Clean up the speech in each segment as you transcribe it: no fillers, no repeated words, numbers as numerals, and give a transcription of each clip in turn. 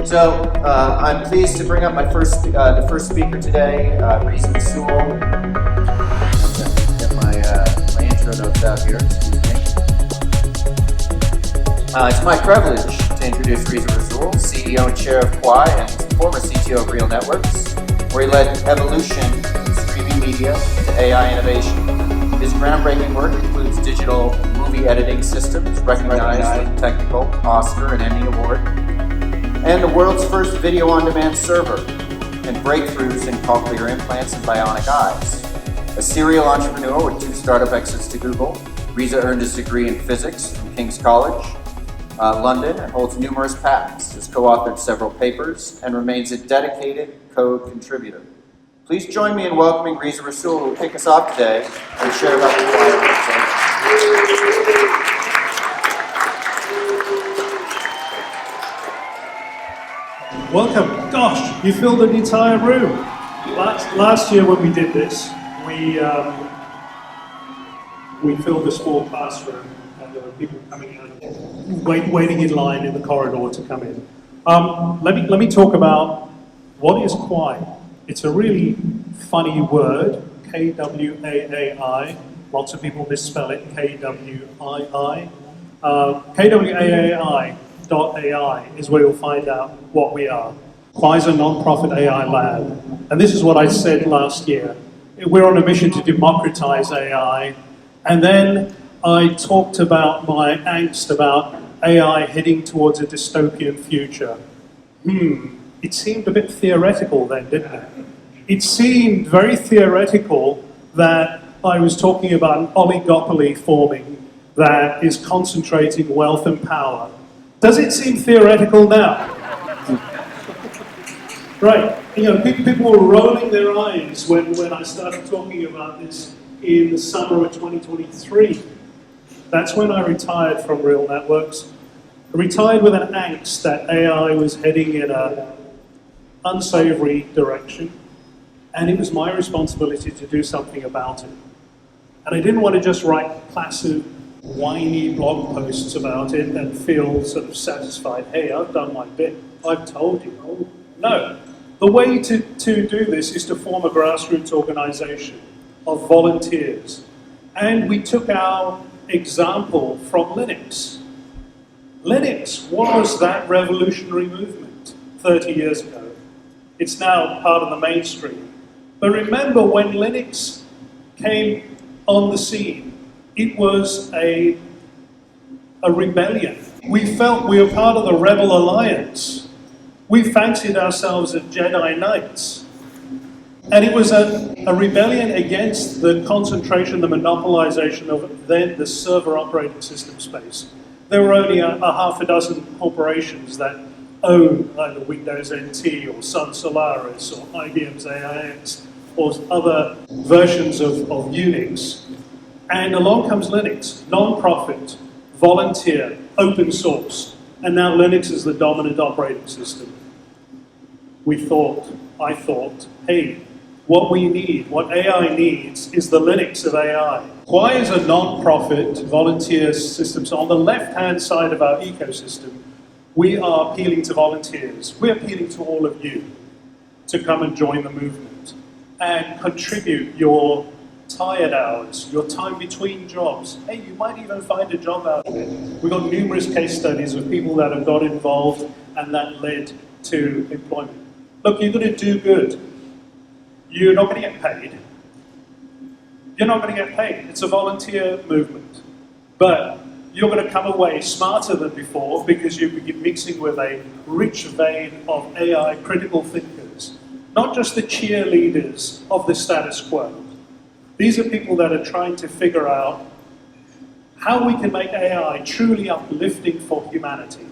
So I'm pleased to bring up the first speaker today, Reza Rassool. Get my intro notes out here. Excuse me. It's my privilege to introduce Reza Rassool, CEO and chair of Kwaai and former CTO of Neural Networks, where he led evolution in streaming media to AI innovation. His groundbreaking work includes digital movie editing systems recognized with technical Oscar and Emmy Award, and the world's first video-on-demand server, and breakthroughs in cochlear implants and bionic eyes. A serial entrepreneur with 2 startup exits to Google, Reza earned his degree in physics from King's College, London, and holds numerous patents, has co-authored several papers, and remains a dedicated code contributor. Please join me in welcoming Reza Rassool, who will kick us off today and share about the Kwaai website. Welcome. Gosh, you filled an entire room. Last year when we did this, we filled this whole classroom, and there were people coming in, waiting in line in the corridor to come in. Let me talk about what is Kwaai. It's a really funny word, K-W-A-A-I. Lots of people misspell it, K-W-I-I. Kwaai.ai is where you'll find out what we are. Kwaai is a non-profit AI lab. And this is what I said last year. We're on a mission to democratize AI. And then I talked about my angst about AI heading towards a dystopian future. It seemed a bit theoretical then, didn't it? It seemed very theoretical that I was talking about an oligopoly forming that is concentrating wealth and power. Does it seem theoretical now? Right. You know, people were rolling their eyes when I started talking about this in the summer of 2023. That's when I retired from Neural Networks. I retired with an angst that AI was heading in an unsavory direction, and it was my responsibility to do something about it. And I didn't want to just write passive, whiny blog posts about it and feel sort of satisfied, hey, I've done my bit, I've told you. No. The way to do this is to form a grassroots organization of volunteers. And we took our example from Linux. Linux was that revolutionary movement 30 years ago. It's now part of the mainstream. But remember, when Linux came on the scene, it was a rebellion. We felt we were part of the Rebel Alliance. We fancied ourselves as Jedi Knights. And it was a rebellion against the concentration, the monopolization of then the server operating system space. There were only a half a dozen corporations that owned either Windows NT or Sun Solaris or IBM's AIX or other versions of Unix. And along comes Linux, non-profit, volunteer, open source. And now Linux is the dominant operating system. I thought, hey, what we need, what AI needs, is the Linux of AI. Kwaai is a non-profit volunteer system. So on the left-hand side of our ecosystem, we are appealing to volunteers. We're appealing to all of you to come and join the movement and contribute your tired hours, your time between jobs. Hey, you might even find a job out of it. We've got numerous case studies of people that have got involved and that led to employment. Look, you're going to do good. You're not going to get paid. You're not going to get paid. It's a volunteer movement. But you're going to come away smarter than before because you'll be mixing with a rich vein of AI critical thinkers, not just the cheerleaders of the status quo. These are people that are trying to figure out how we can make AI truly uplifting for humanity.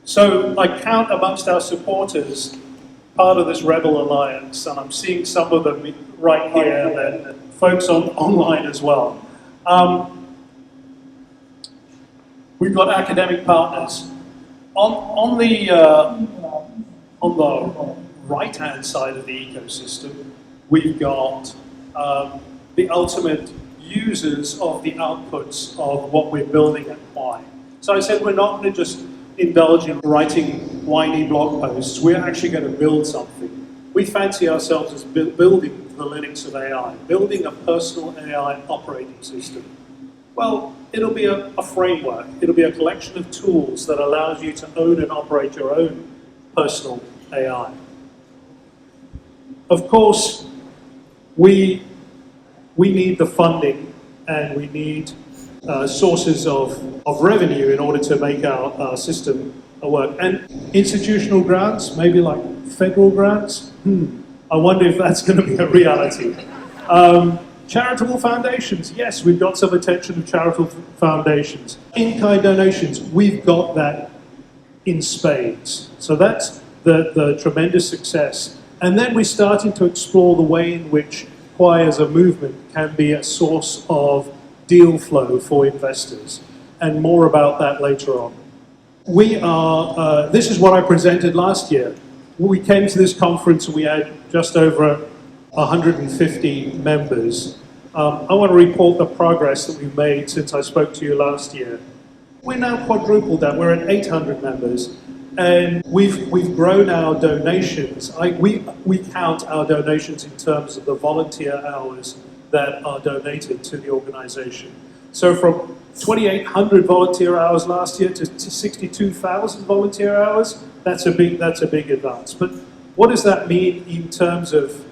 So I count amongst our supporters part of this Rebel Alliance, and I'm seeing some of them right here, and folks online as well. We've got academic partners. On the right-hand side of the ecosystem, we've got the ultimate users of the outputs of what we're building at Kwaai. So I said we're not going to just indulge in writing whiny blog posts. We're actually going to build something. We fancy ourselves as building the Linux of AI, building a personal AI operating system. Well, it'll be a framework. It'll be a collection of tools that allows you to own and operate your own personal AI. Of course, we need the funding and we need sources of revenue in order to make our system work. And institutional grants, maybe like federal grants, I wonder if that's going to be a reality. Charitable foundations, yes, we've got some attention of charitable foundations. In-kind donations, we've got that in spades. So that's the tremendous success. And then we're starting to explore the way in which Kwaai as a movement can be a source of deal flow for investors. And more about that later on. We are, this is what I presented last year. We came to this conference and we had just over 150 members. I want to report the progress that we've made since I spoke to you last year. We're now quadrupled that. We're at 800 members. And we've grown our donations. We count our donations in terms of the volunteer hours that are donated to the organization. So from 2,800 volunteer hours last year to 62,000 volunteer hours, that's a big advance. But what does that mean in terms of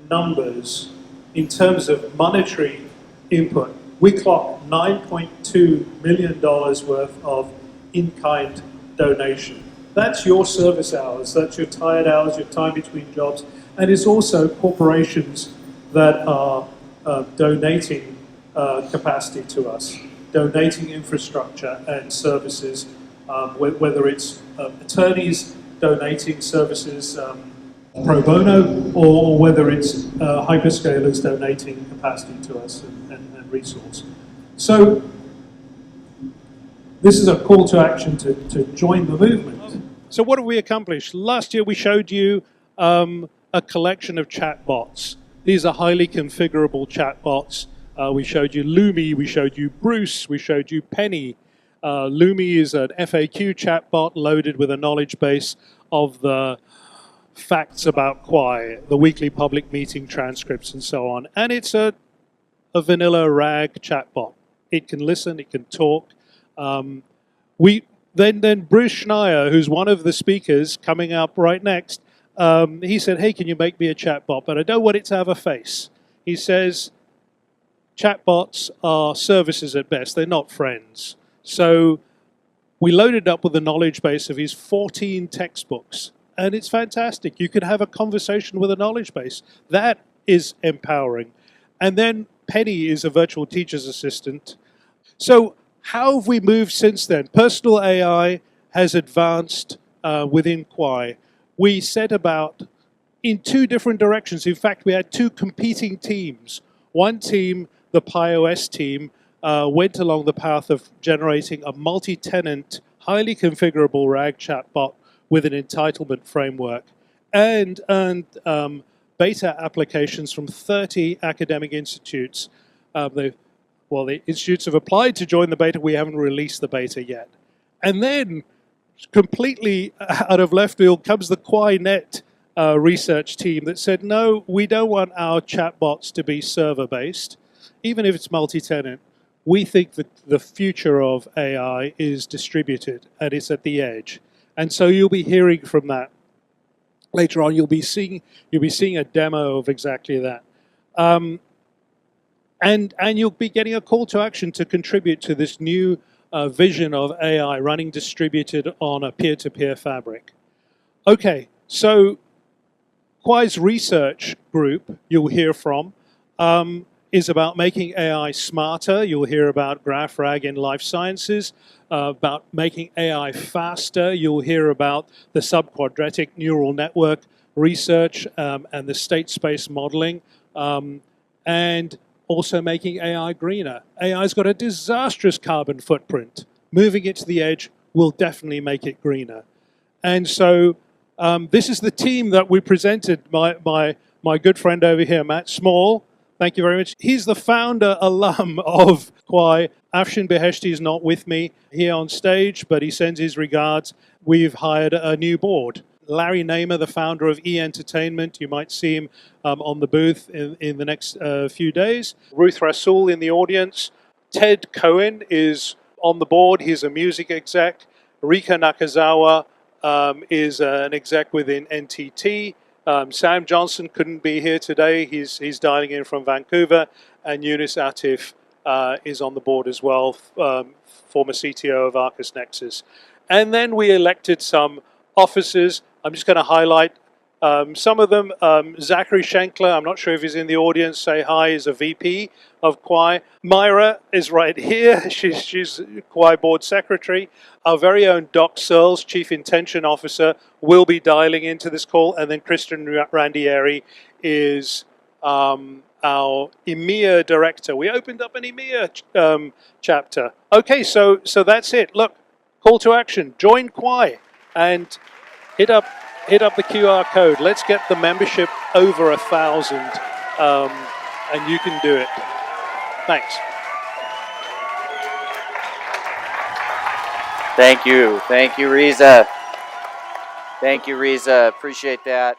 numbers, in terms of monetary input? We clocked $9.2 million worth of in-kind donation. That's your service hours, that's your tired hours, your time between jobs, and it's also corporations that are donating capacity to us, donating infrastructure and services, whether it's attorneys donating services pro bono, or whether it's hyperscalers donating capacity to us and resource. So this is a call to action to join the movement. So what have we accomplished? Last year we showed you a collection of chatbots. These are highly configurable chatbots. We showed you Lumi, we showed you Bruce, we showed you Penny. Lumi is an FAQ chatbot loaded with a knowledge base of the facts about Kwaai, the weekly public meeting transcripts and so on. And it's a vanilla RAG chatbot. It can listen, it can talk. Then Bruce Schneier, who's one of the speakers coming up right next, he said, hey, can you make me a chatbot? But I don't want it to have a face. He says, chatbots are services at best. They're not friends. So we loaded up with a knowledge base of his 14 textbooks. And it's fantastic. You can have a conversation with a knowledge base. That is empowering. And then Penny is a virtual teacher's assistant. So how have we moved since then? Personal AI has advanced within Kwaai. We set about in two different directions. In fact, we had two competing teams. One team, the pAI-OS team, went along the path of generating a multi-tenant, highly configurable RAG chatbot with an entitlement framework and earned beta applications from 30 academic institutes. The institutes have applied to join the beta. We haven't released the beta yet. And then, completely out of left field, comes the KwaaiNet research team that said, no, we don't want our chatbots to be server-based, even if it's multi-tenant. We think that the future of AI is distributed, and it's at the edge. And so you'll be hearing from that. Later on, you'll be seeing a demo of exactly that. And you'll be getting a call to action to contribute to this new vision of AI running distributed on a peer-to-peer fabric. Okay, so Kwaai's research group, you'll hear from, is about making AI smarter. You'll hear about GraphRag in life sciences, about making AI faster. You'll hear about the sub-quadratic neural network research and the state space modeling, and also making AI greener. AI's got a disastrous carbon footprint. Moving it to the edge will definitely make it greener. And so this is the team that we presented. My good friend over here, Matt Small, Thank you very much. He's the founder alum of Kwaai. Afshin Beheshti is not with me here on stage, but he sends his regards. We've hired a new board. Larry Namer, the founder of E-Entertainment, you might see him on the booth in the next few days. Reza Rassool in the audience. Ted Cohen is on the board. He's a music exec. Rika Nakazawa is an exec within NTT. Sam Johnson couldn't be here today. He's dialing in from Vancouver. And Yunus Atif is on the board as well, former CTO of Arcus Nexus. And then we elected some officers. I'm just going to highlight some of them. Zachary Schenkler, I'm not sure if he's in the audience, say hi, is a VP of Kwaai. Myra is right here. She's Kwaai board secretary. Our very own Doc Searles, Chief Intention Officer, will be dialing into this call. And then Christian Randieri is our EMEA director. We opened up an EMEA chapter. Okay, so that's it. Look, call to action. Join Kwaai and hit up the QR code. Let's get the membership over 1,000, and you can do it. Thanks. Thank you, Reza. Thank you, Reza. Appreciate that.